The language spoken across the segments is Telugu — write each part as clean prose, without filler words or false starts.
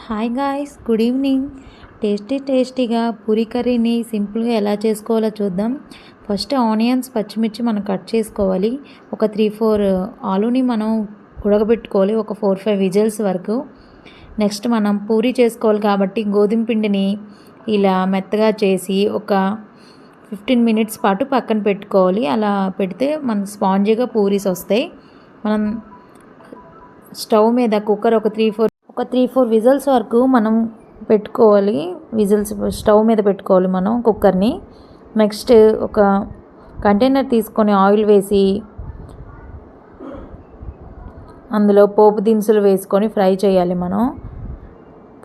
Hi guys, good evening. టేస్టీగా పూరీ కర్రీని సింపుల్గా ఎలా చేసుకోవాలో చూద్దాం. ఫస్ట్ ఆనియన్స్, పచ్చిమిర్చి మనం కట్ చేసుకోవాలి. ఒక 3-4 ఆలూని మనం ఉడకబెట్టుకోవాలి, ఒక 4-5 విజిల్స్ వరకు. నెక్స్ట్ మనం పూరీ చేసుకోవాలి కాబట్టి గోధుమ పిండిని ఇలా మెత్తగా చేసి ఒక 15 మినిట్స్ పాటు పక్కన పెట్టుకోవాలి. అలా పెడితే మనకు స్పాంజీగా పూరీస్ వస్తాయి. మనం స్టవ్ మీద కుక్కర్ ఒక 3-4 విజిల్స్ వరకు మనం పెట్టుకోవాలి. విజిల్స్ స్టవ్ మీద పెట్టుకోవాలి మనం కుక్కర్ని. నెక్స్ట్ ఒక కంటైనర్ తీసుకొని ఆయిల్ వేసి అందులో పోపు దినుసులు వేసుకొని ఫ్రై చేయాలి. మనం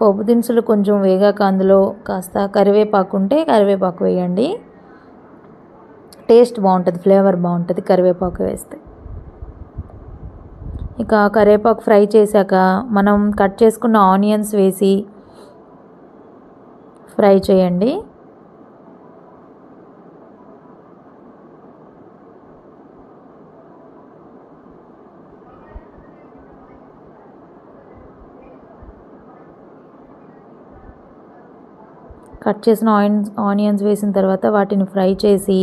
పోపు దినుసులు కొంచెం వేగాక అందులో కాస్త కరివేపాకు ఉంటే కరివేపాకు వేయండి. టేస్ట్ బాగుంటుంది, ఫ్లేవర్ బాగుంటుంది కరివేపాకు వేస్తే. ఇక కరివేపాకు ఫ్రై చేశాక మనం కట్ చేసుకున్న ఆనియన్స్ వేసి ఫ్రై చేయండి. కట్ చేసిన ఆనియన్స్ వేసిన తర్వాత వాటిని ఫ్రై చేసి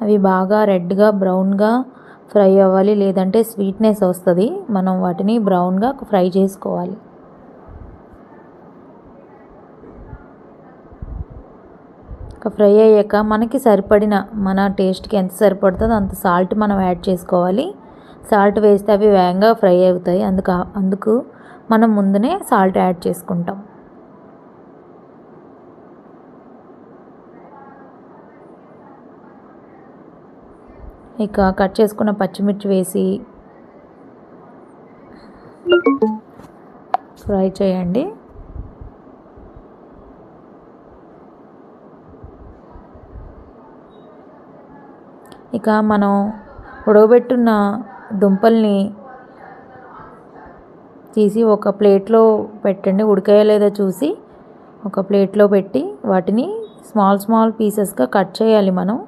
అవి బాగా రెడ్గా బ్రౌన్గా ఫ్రై అవ్వాలి, లేదంటే స్వీట్నెస్ వస్తుంది. మనం వాటిని బ్రౌన్గా ఫ్రై చేసుకోవాలి. ఫ్రై అయ్యాక మనకి సరిపడిన, మన టేస్ట్కి ఎంత సరిపడుతుందో అంత సాల్ట్ మనం యాడ్ చేసుకోవాలి. సాల్ట్ వేస్తే అవి వేగంగా ఫ్రై అవుతాయి, అందుకు మనం ముందునే సాల్ట్ యాడ్ చేసుకుంటాం. ఇక కట్ చేసుకున్న పచ్చిమిర్చి వేసి ఫ్రై చేయండి. ఇక మనం ఉడకబెట్టున్న దుంపల్ని తీసి ఒక ప్లేట్లో పెట్టండి. ఉడికాయో లేదో చూసి ఒక ప్లేట్లో పెట్టి వాటిని స్మాల్ పీసెస్గా కట్ చేయాలి. మనం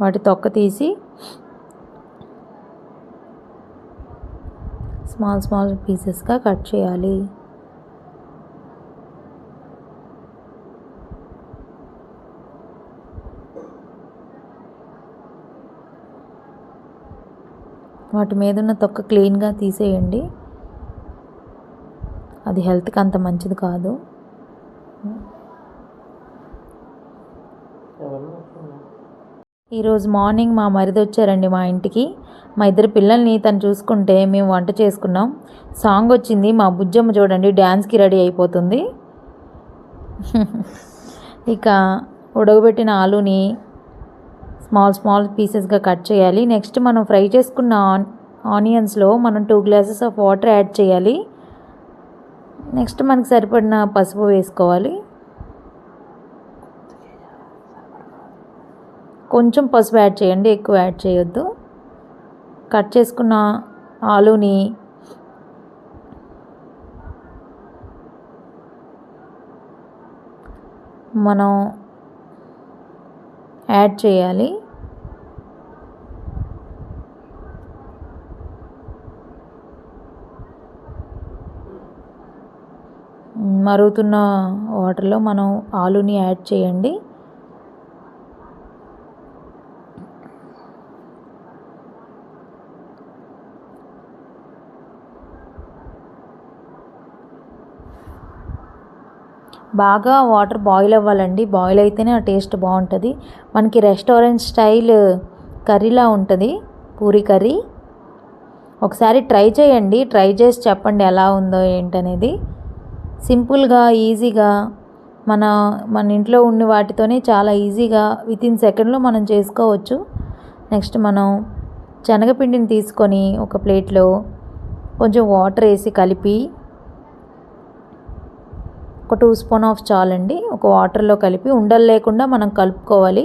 వాటి తొక్క తీసి స్మాల్ పీసెస్గా కట్ చేయాలి. వాటి మీద ఉన్న తొక్క క్లీన్గా తీసేయండి, అది హెల్త్కి అంత మంచిది కాదు. ఈరోజు మార్నింగ్ మా మరిది వచ్చారండి మా ఇంటికి. మా ఇద్దరు పిల్లల్ని తను చూసుకుంటే మేము వంట చేసుకున్నాం. సాంగ్ వచ్చింది, మా బుజ్జమ్మ చూడండి డ్యాన్స్కి రెడీ అయిపోతుంది. ఇక ఉడకబెట్టిన ఆలూని స్మాల్ పీసెస్గా కట్ చేయాలి. నెక్స్ట్ మనం ఫ్రై చేసుకున్న ఆనియన్స్లో మనం 2 గ్లాసెస్ ఆఫ్ వాటర్ యాడ్ చేయాలి. నెక్స్ట్ మనకు సరిపడిన పసుపు వేసుకోవాలి. కొంచెం పసుపు యాడ్ చేయండి, ఎక్కువ యాడ్ చేయొద్దు. కట్ చేసుకున్న ఆలూని మనం యాడ్ చేయాలి. మరుగుతున్న వాటర్లో మనం ఆలూని యాడ్ చేయండి. బాగా వాటర్ బాయిల్ అవ్వాలండి. బాయిల్ అయితేనే ఆ టేస్ట్ బాగుంటుంది. మనకి రెస్టారెంట్ స్టైల్ కర్రీలా ఉంటుంది పూరీ కర్రీ. ఒకసారి ట్రై చేయండి, ట్రై చేసి చెప్పండి ఎలా ఉందో ఏంటనేది. సింపుల్గా ఈజీగా మన ఇంట్లో ఉన్న వాటితోనే చాలా ఈజీగా వితిన్ సెకండ్లో మనం చేసుకోవచ్చు. నెక్స్ట్ మనం శనగపిండిని తీసుకొని ఒక ప్లేట్లో కొంచెం వాటర్ వేసి కలిపి, ఒక 2 స్పూన్ ఆఫ్ చాలండి, ఒక వాటర్లో కలిపి ఉండలు లేకుండా మనం కలుపుకోవాలి.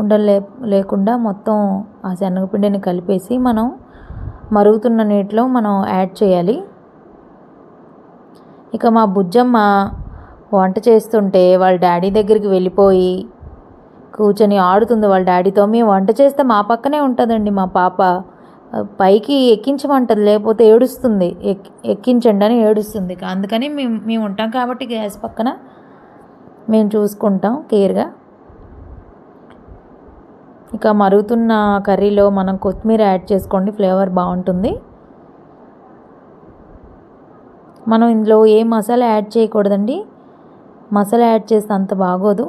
ఉండలు లేకుండా మొత్తం ఆ శనగపిండిని కలిపేసి మనం మరుగుతున్న నీటిలో మనం యాడ్ చేయాలి. ఇక మా బుజ్జమ్మ వంట చేస్తుంటే వాళ్ళ డాడీ దగ్గరికి వెళ్ళిపోయి కూర్చొని ఆడుతుంది వాళ్ళ డాడీతో. మేము వంట చేస్తే మా పక్కనే ఉంటుందండి మా పాప. పైకి ఎక్కించమంటుంది, లేకపోతే ఏడుస్తుంది. ఎక్కించండి అని ఏడుస్తుంది. అందుకని మేము ఉంటాం కాబట్టి గ్యాస్ పక్కన మేము చూసుకుంటాం కేర్గా. ఇక మరుగుతున్న కర్రీలో మనం కొత్తిమీర యాడ్ చేసుకోండి, ఫ్లేవర్ బాగుంటుంది. మనం ఇందులో ఏ మసాలా యాడ్ చేయకూడదండి, మసాలా యాడ్ చేస్తే అంత బాగోదు.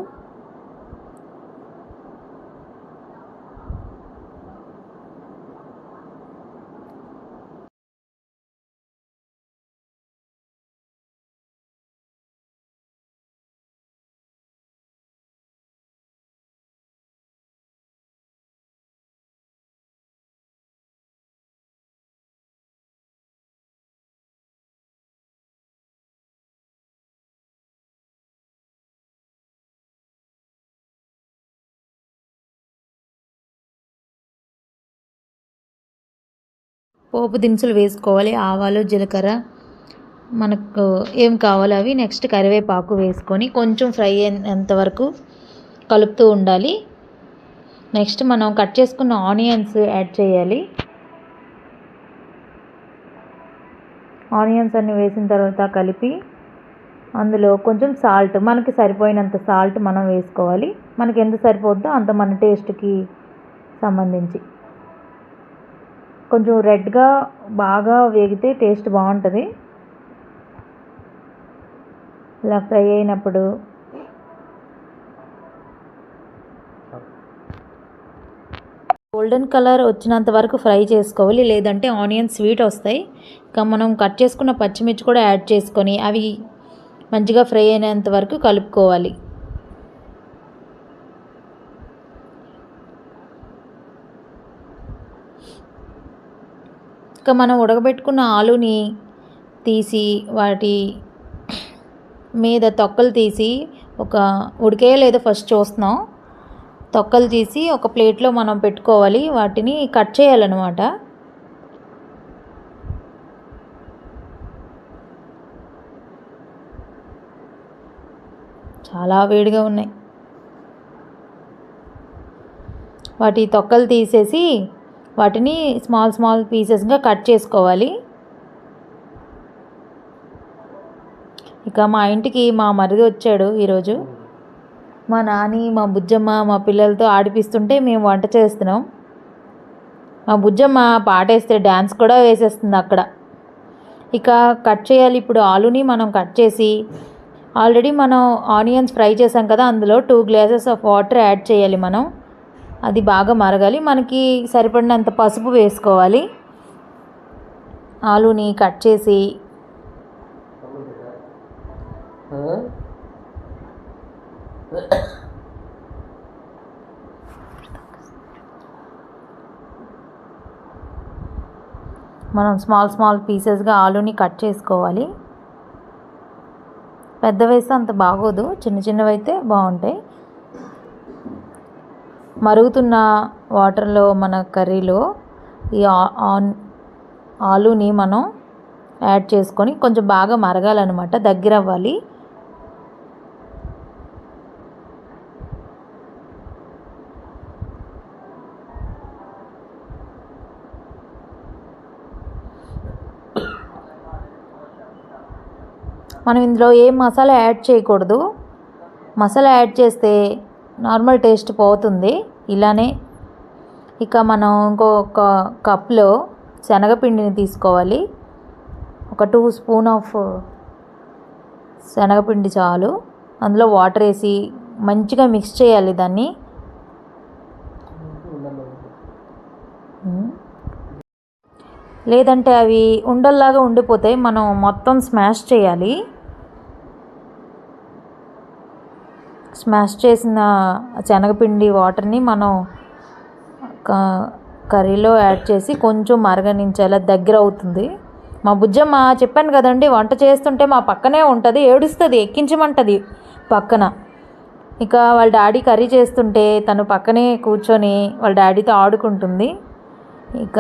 పోపు దినుసులు వేసుకోవాలి, ఆవాలు, జీలకర్ర, మనకు ఏం కావాలో అవి. నెక్స్ట్ కరివేపాకు వేసుకొని కొంచెం ఫ్రై అయ్యేంత వరకు కలుపుతూ ఉండాలి. నెక్స్ట్ మనం కట్ చేసుకున్న ఆనియన్స్ యాడ్ చేయాలి. ఆనియన్స్ అన్ని వేసిన తర్వాత కలిపి అందులో కొంచెం సాల్ట్, మనకి సరిపోయినంత సాల్ట్ మనం వేసుకోవాలి. మనకి ఎంత సరిపోద్దో అంత మన టేస్ట్కి సంబంధించి. కొంచెం రెడ్గా బాగా వేగితే టేస్ట్ బాగుంటుంది. ఇలా ఫ్రై అయినప్పుడు గోల్డెన్ కలర్ వచ్చినంత వరకు ఫ్రై చేసుకోవాలి, లేదంటే ఆనియన్స్ స్వీట్ వస్తాయి. ఇంకా మనం కట్ చేసుకున్న పచ్చిమిర్చి కూడా యాడ్ చేసుకొని అవి మంచిగా ఫ్రై అయినంత వరకు కలుపుకోవాలి. ఇంకా మనం ఉడకబెట్టుకున్న ఆలుని తీసి వాటి మీద తొక్కలు తీసి, ఒక ఉడికే లేదో ఫస్ట్ చూస్తున్నాం, తొక్కలు తీసి ఒక ప్లేట్లో మనం పెట్టుకోవాలి. వాటిని కట్ చేయాలన్నమాట. చాలా వేడిగా ఉన్నాయి. వాటి తొక్కలు తీసేసి వాటిని స్మాల్ పీసెస్గా కట్ చేసుకోవాలి. ఇక మా ఇంటికి మా మరిది వచ్చాడు ఈరోజు. మా నాని, మా బుజ్జమ్మ మా పిల్లలతో ఆడిపిస్తుంటే మేము వంట చేస్తున్నాం. మా బుజ్జమ్మ పాటేస్తే డ్యాన్స్ కూడా వేసేస్తుంది అక్కడ. ఇక కట్ చేయాలి. ఇప్పుడు ఆలుని మనం కట్ చేసి, ఆల్రెడీ మనం ఆనియన్స్ ఫ్రై చేసాం కదా, అందులో 2 గ్లాసెస్ ఆఫ్ వాటర్ యాడ్ చేయాలి మనం. అది బాగా మరగాలి. మనకి సరిపడినంత పసుపు వేసుకోవాలి. ఆలుని కట్ చేసి మనం స్మాల్ పీసెస్గా ఆలుని కట్ చేసుకోవాలి. పెద్ద వేస్తే అంత బాగోదు, చిన్నవి అయితే బాగుంటాయి. మరుగుతున్న వాటర్లో మన కర్రీలో ఈ ఆలుని మనం యాడ్ చేసుకొని కొంచెం బాగా మరగాలన్నమాట, దగ్గర అవ్వాలి. మనం ఇందులో ఏం మసాలా యాడ్ చేయకూడదు. మసాలా యాడ్ చేస్తే నార్మల్ టేస్ట్ పోతుంది. ఇలానే ఇక మనం ఇంకొక కప్లో శనగపిండిని తీసుకోవాలి. ఒక 2 స్పూన్ ఆఫ్ శనగపిండి చాలు. అందులో వాటర్ వేసి మంచిగా మిక్స్ చేయాలి దాన్ని. లేదంటే అవి ఉండల్లాగా ఉండిపోతాయి. మనం మొత్తం స్మాష్ చేయాలి. స్మాష్ చేసిన శనగపిండి వాటర్ని మనం కర్రీలో యాడ్ చేసి కొంచెం మరగనించేలా దగ్గర అవుతుంది. మా బుజ్జమ్మ చెప్పాను కదండి, వంట చేస్తుంటే మా పక్కనే ఉంటుంది, ఏడుస్తుంది, ఎక్కించమంటుంది పక్కన. ఇక వాళ్ళ డాడీ కర్రీ చేస్తుంటే తను పక్కనే కూర్చొని వాళ్ళ డాడీతో ఆడుకుంటుంది. ఇక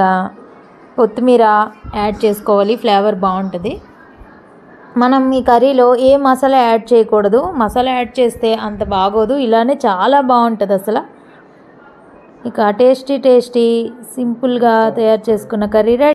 కొత్తిమీర యాడ్ చేసుకోవాలి, ఫ్లేవర్ బాగుంటుంది. మనం ఈ కర్రీలో ఏ మసాలా యాడ్ చేయకూడదు. మసాలా యాడ్ చేస్తే అంత బాగోదు. ఇలానే చాలా బాగుంటుంది అసలు. ఇక టేస్టీ సింపుల్గా తయారు చేసుకున్న కర్రీ రెడీ.